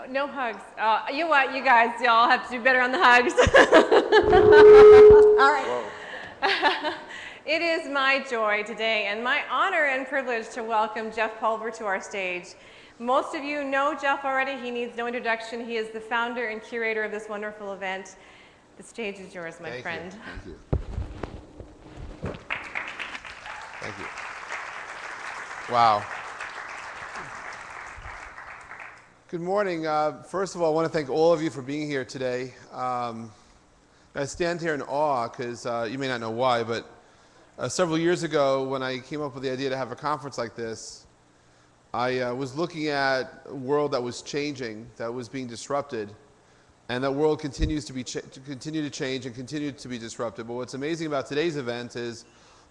No hugs. You know what, you guys, y'all have to do better on the hugs. All right. It is my joy today and my honor and privilege to welcome Jeff Pulver to our stage. Most of you know Jeff already. He needs no introduction. He is the founder and curator of this wonderful event. The stage is yours, my friend. Thank you. Thank you. Wow. Good morning. First of all, I want to thank all of you for being here today. I stand here in awe because you may not know why, but several years ago when I came up with the idea to have a conference like this, I was looking at a world that was changing, that was being disrupted, and that world continues to continue to change and continue to be disrupted. But what's amazing about today's event is,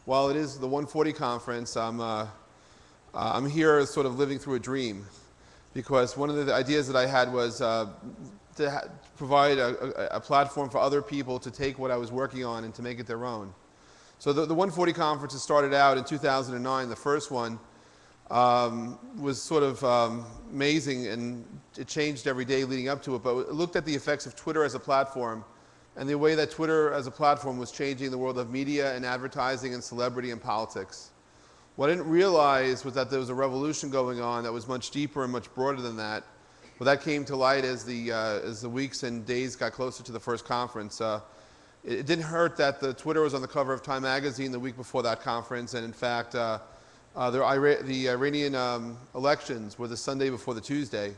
while it is the 140 conference, I'm here sort of living through a dream. Because one of the ideas that I had was to provide a platform for other people to take what I was working on and to make it their own. So the 140 conferences started out in 2009. The first one was sort of amazing, and it changed every day leading up to it. But it looked at the effects of Twitter as a platform and the way that Twitter as a platform was changing the world of media and advertising and celebrity and politics. What I didn't realize was that there was a revolution going on that was much deeper and much broader than that. But that came to light as the weeks and days got closer to the first conference. It didn't hurt that the Twitter was on the cover of Time magazine the week before that conference, and in fact, the Iranian elections were the Sunday before the Tuesday.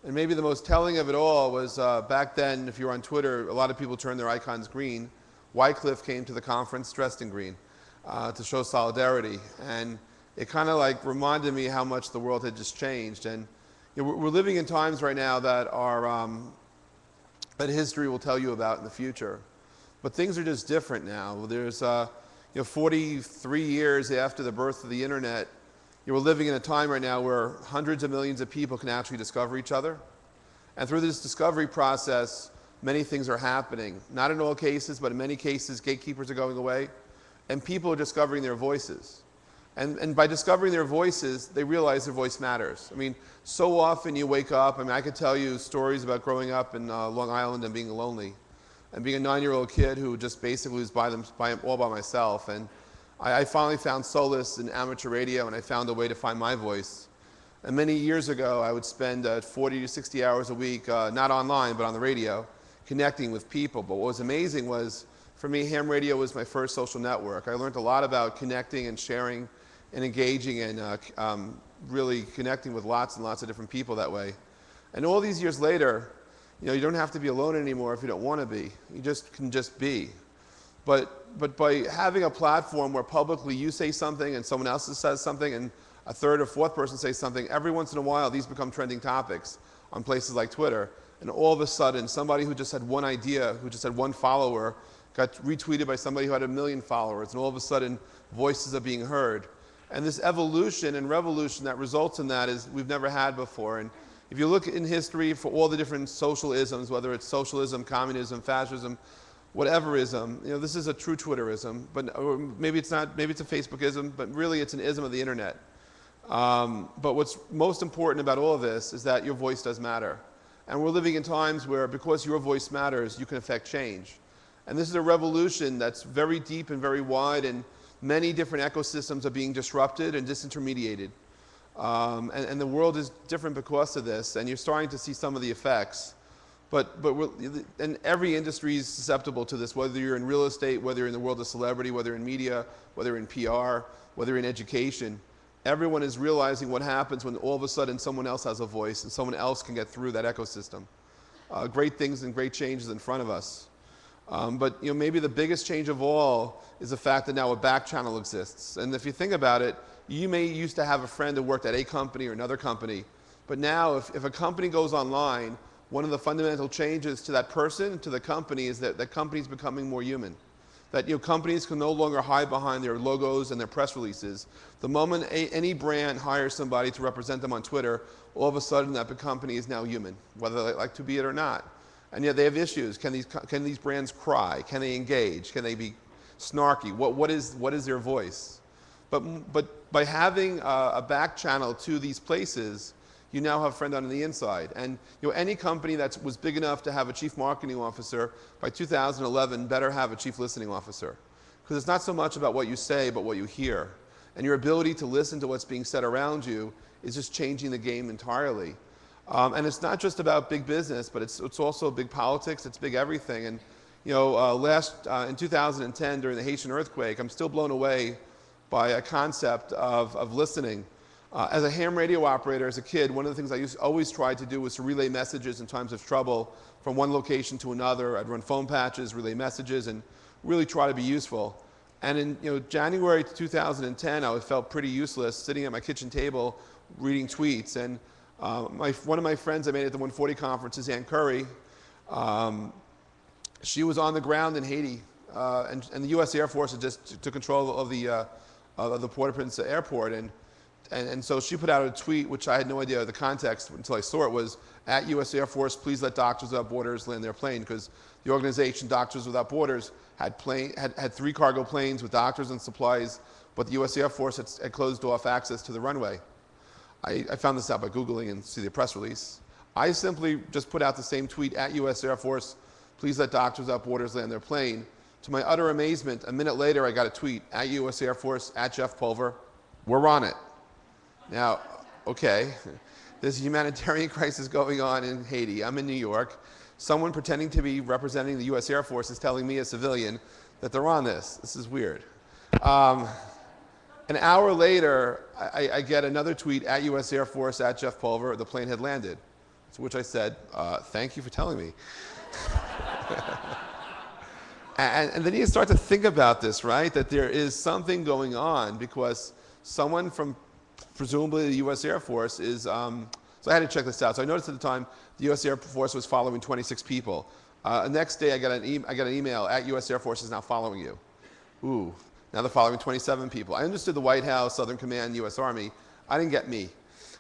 And maybe the most telling of it all was back then, if you were on Twitter, a lot of people turned their icons green. Wycliffe came to the conference dressed in green. To show solidarity, and it kind of like reminded me how much the world had just changed. And you know, we're living in times right now that are that history will tell you about in the future, but things are just different now. There's 43 years after the birth of the internet, we're living in a time right now where hundreds of millions of people can actually discover each other, and through this discovery process, many things are happening. Not in all cases, but in many cases, gatekeepers are going away. And people are discovering their voices. And by discovering their voices, they realize their voice matters. I mean, so often you wake up, I mean, I could tell you stories about growing up in Long Island and being lonely, and being a 9-year-old kid who just basically was all by myself. And I finally found solace in amateur radio, and I found a way to find my voice. And many years ago, I would spend 40 to 60 hours a week, not online, but on the radio, connecting with people. But what was amazing was, for me, ham radio was my first social network. I learned a lot about connecting and sharing and engaging and really connecting with lots and lots of different people that way. And all these years later, you don't have to be alone anymore if you don't want to be. You just can just be. But by having a platform where publicly you say something and someone else says something and a third or fourth person says something, every once in a while these become trending topics on places like Twitter. And all of a sudden, somebody who just had one idea, who just had one follower, got retweeted by somebody who had 1 million followers, and all of a sudden voices are being heard. And this evolution and revolution that results in that is we've never had before. And if you look in history for all the different social isms, whether it's socialism, communism, fascism, whatever ism, this is a true Twitterism, or maybe it's not, maybe it's a Facebookism, but really it's an ism of the internet. But what's most important about all of this is that your voice does matter. And we're living in times where, because your voice matters, you can affect change. And this is a revolution that's very deep and very wide, and many different ecosystems are being disrupted and disintermediated. And the world is different because of this, and you're starting to see some of the effects. And every industry is susceptible to this, whether you're in real estate, whether you're in the world of celebrity, whether in media, whether in PR, whether in education. Everyone is realizing what happens when all of a sudden someone else has a voice and someone else can get through that ecosystem. Great things and great changes in front of us. But maybe the biggest change of all is the fact that now a back channel exists. And if you think about it, you may used to have a friend who worked at a company or another company. But now if a company goes online, one of the fundamental changes to that person and to the company is that the company is becoming more human. That companies can no longer hide behind their logos and their press releases. The moment any brand hires somebody to represent them on Twitter, all of a sudden that company is now human, whether they like to be it or not. And yet they have issues. Can these brands cry? Can they engage? Can they be snarky? What is their voice? But by having a back channel to these places, you now have a friend on the inside. And any company that was big enough to have a chief marketing officer by 2011 better have a chief listening officer. Because it's not so much about what you say, but what you hear. And your ability to listen to what's being said around you is just changing the game entirely. And it's not just about big business, but it's also big politics, it's big everything. And in 2010, during the Haitian earthquake, I'm still blown away by a concept of listening. As a ham radio operator, as a kid, one of the things I always tried to do was to relay messages in times of trouble from one location to another. I'd run phone patches, relay messages, and really try to be useful. And in January 2010, I felt pretty useless sitting at my kitchen table reading tweets. And one of my friends I made at the 140 conference is Ann Curry. She was on the ground in Haiti, and the U.S. Air Force had just took control of the Port-au-Prince airport. And so she put out a tweet, which I had no idea the context until I saw it, was, "At U.S. Air Force, please let Doctors Without Borders land their plane," because the organization Doctors Without Borders had 3 cargo planes with doctors and supplies, but the U.S. Air Force had closed off access to the runway. I found this out by Googling and see the press release. I simply just put out the same tweet, "At U.S. Air Force, please let Doctors Without Borders land their plane." To my utter amazement, a minute later, I got a tweet, "At U.S. Air Force, at Jeff Pulver, we're on it." Now, okay, there's a humanitarian crisis going on in Haiti. I'm in New York. Someone pretending to be representing the U.S. Air Force is telling me, a civilian, that they're on this. This is weird. An hour later, I get another tweet, "At U.S. Air Force, at Jeff Pulver, the plane had landed." To which I said, "Thank you for telling me." And then you start to think about this, right? That there is something going on because someone from presumably the U.S. Air Force is, so I had to check this out. So I noticed at the time the U.S. Air Force was following 26 people. The next day I got an email, "At U.S. Air Force is now following you." Ooh, now they're following 27 people. I understood the White House, Southern Command, U.S. Army. I didn't get me.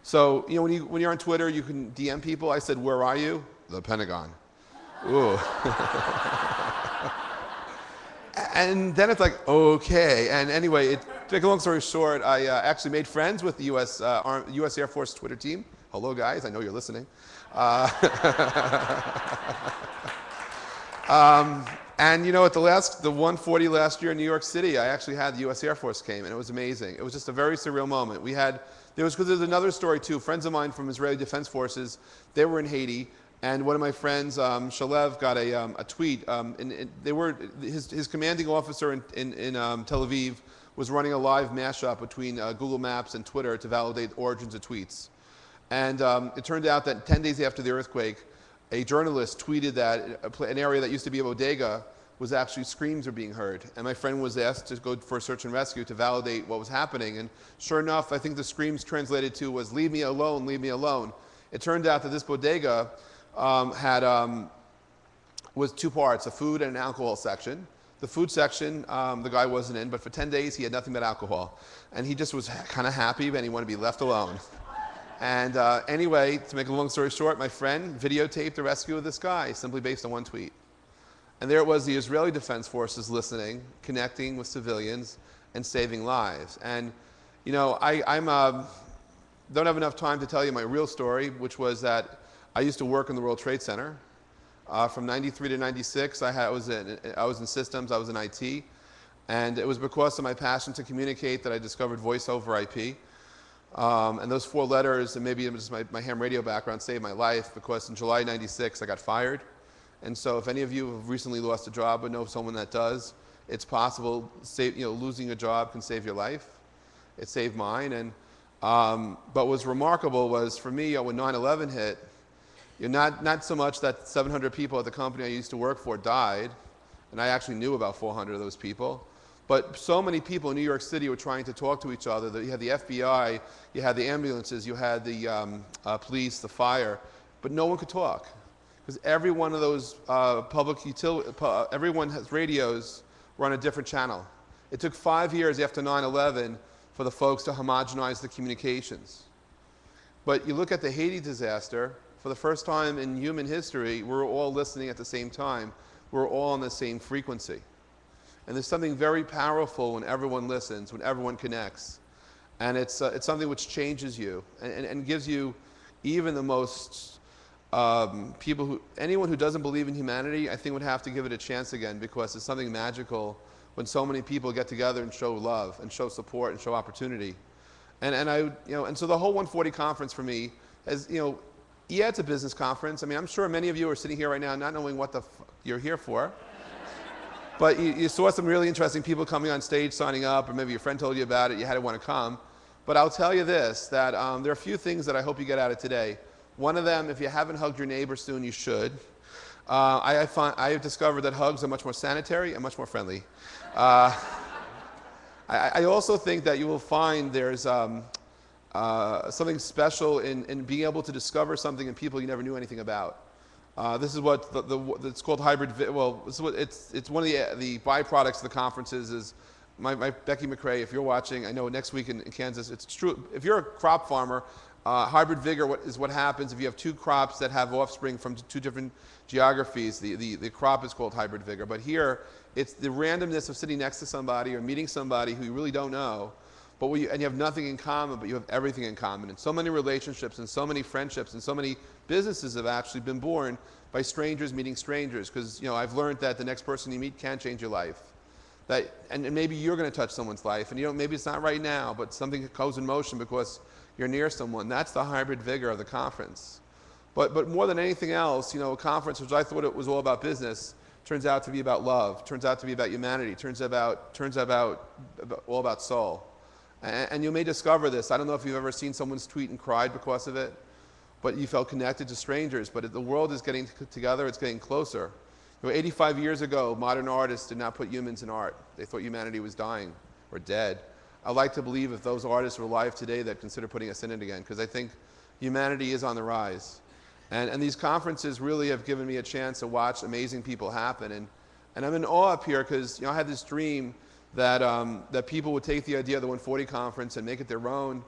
So when you're on Twitter, you can DM people. I said, "Where are you?" "The Pentagon." Ooh. And then it's like, okay. And anyway, to make a long story short, I actually made friends with the U.S. Air Force Twitter team. Hello, guys. I know you're listening. And at the 140 last year in New York City, I actually had the U.S. Air Force came, and it was amazing. It was just a very surreal moment. There's another story too. Friends of mine from Israeli Defense Forces, they were in Haiti. And one of my friends, Shalev, got a tweet. His commanding officer in Tel Aviv was running a live mashup between Google Maps and Twitter to validate origins of tweets. And it turned out that 10 days after the earthquake, a journalist tweeted that an area that used to be a bodega was actually screams are being heard. And my friend was asked to go for a search and rescue to validate what was happening. And sure enough, I think the screams translated to was, "Leave me alone, leave me alone." It turned out that this bodega was 2 parts, a food and an alcohol section. The food section, the guy wasn't in, but for 10 days he had nothing but alcohol. And he just was kind of happy, but he wanted to be left alone. And anyway, to make a long story short, my friend videotaped the rescue of this guy simply based on one tweet. And there it was, the Israeli Defense Forces listening, connecting with civilians, and saving lives. And I don't have enough time to tell you my real story, which was that I used to work in the World Trade Center. From 93 to 96, I was in systems, I was in IT. And it was because of my passion to communicate that I discovered voice over IP. And those 4 letters, and maybe it was my ham radio background, saved my life, because in July 96, I got fired. And so if any of you have recently lost a job or know someone that does, it's possible. Losing a job can save your life. It saved mine. And but what was remarkable was, for me, when 9/11 hit, not so much that 700 people at the company I used to work for died, and I actually knew about 400 of those people, but so many people in New York City were trying to talk to each other. You had the FBI, you had the ambulances, you had the police, the fire, but no one could talk. Because every one of those everyone has radios were on a different channel. It took 5 years after 9/11 for the folks to homogenize the communications. But you look at the Haiti disaster, for the first time in human history, we're all listening at the same time. We're all on the same frequency. And there's something very powerful when everyone listens, when everyone connects. And it's something which changes you and gives you, even the most anyone who doesn't believe in humanity, I think would have to give it a chance again, because it's something magical when so many people get together and show love and show support and show opportunity. And so the whole 140 conference for me is, yeah, it's a business conference. I mean, I'm sure many of you are sitting here right now not knowing what the you're here for. But you saw some really interesting people coming on stage, signing up, or maybe your friend told you about it, you had to want to come. But I'll tell you this, that there are a few things that I hope you get out of today. One of them, if you haven't hugged your neighbor soon, you should. I have discovered that hugs are much more sanitary and much more friendly. I also think that you will find there's something special in being able to discover something in people you never knew anything about. This is what it's called hybrid. Well, this is what it's one of the byproducts of the conferences is my Becky McRae. If you're watching, I know next week in Kansas, it's true. If you're a crop farmer, hybrid vigor is what happens if you have two crops that have offspring from two different geographies. The crop is called hybrid vigor. But here, it's the randomness of sitting next to somebody or meeting somebody who you really don't know, and you have nothing in common, but you have everything in common. And so many relationships and so many friendships and so many businesses have actually been born by strangers meeting strangers, because I've learned that the next person you meet can change your life. And maybe you're going to touch someone's life, and maybe it's not right now, but something goes in motion because you're near someone. That's the hybrid vigor of the conference. But more than anything else, a conference which I thought it was all about business turns out to be about love, turns out to be about humanity, turns out all about soul. And you may discover this. I don't know if you've ever seen someone's tweet and cried because of it, but you felt connected to strangers. But the world is getting together, it's getting closer. 85 years ago, modern artists did not put humans in art. They thought humanity was dying or dead. I'd like to believe if those artists were alive today, they'd consider putting us in it again, because I think humanity is on the rise. And these conferences really have given me a chance to watch amazing people happen. And I'm in awe up here because I had this dream that people would take the idea of the 140 conference and make it their own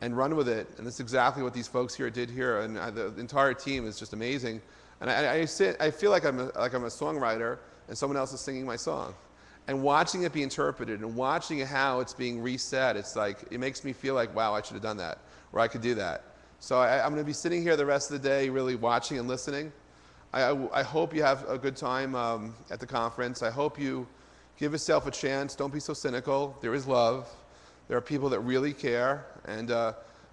and run with it. And that's exactly what these folks here did here. And the entire team is just amazing. And I feel like I'm a songwriter and someone else is singing my song. And watching it be interpreted and watching how it's being reset, it makes me feel like, wow, I should have done that, or I could do that. So I'm going to be sitting here the rest of the day really watching and listening. I hope you have a good time at the conference. I hope you give yourself a chance. Don't be so cynical. There is love. There are people that really care. And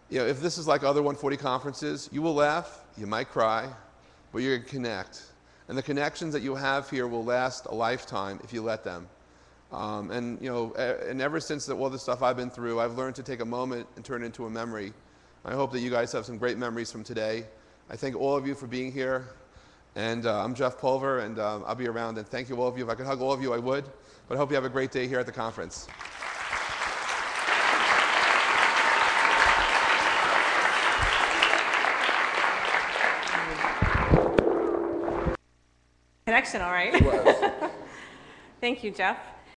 if this is like other 140 conferences, you will laugh, you might cry, but you're going to connect. And the connections that you have here will last a lifetime if you let them. And ever since all the stuff I've been through, I've learned to take a moment and turn it into a memory. I hope that you guys have some great memories from today. I thank all of you for being here. And I'm Jeff Pulver, and I'll be around. And thank you all of you. If I could hug all of you, I would. But I hope you have a great day here at the conference. Connection, all right. It was. Thank you, Jeff.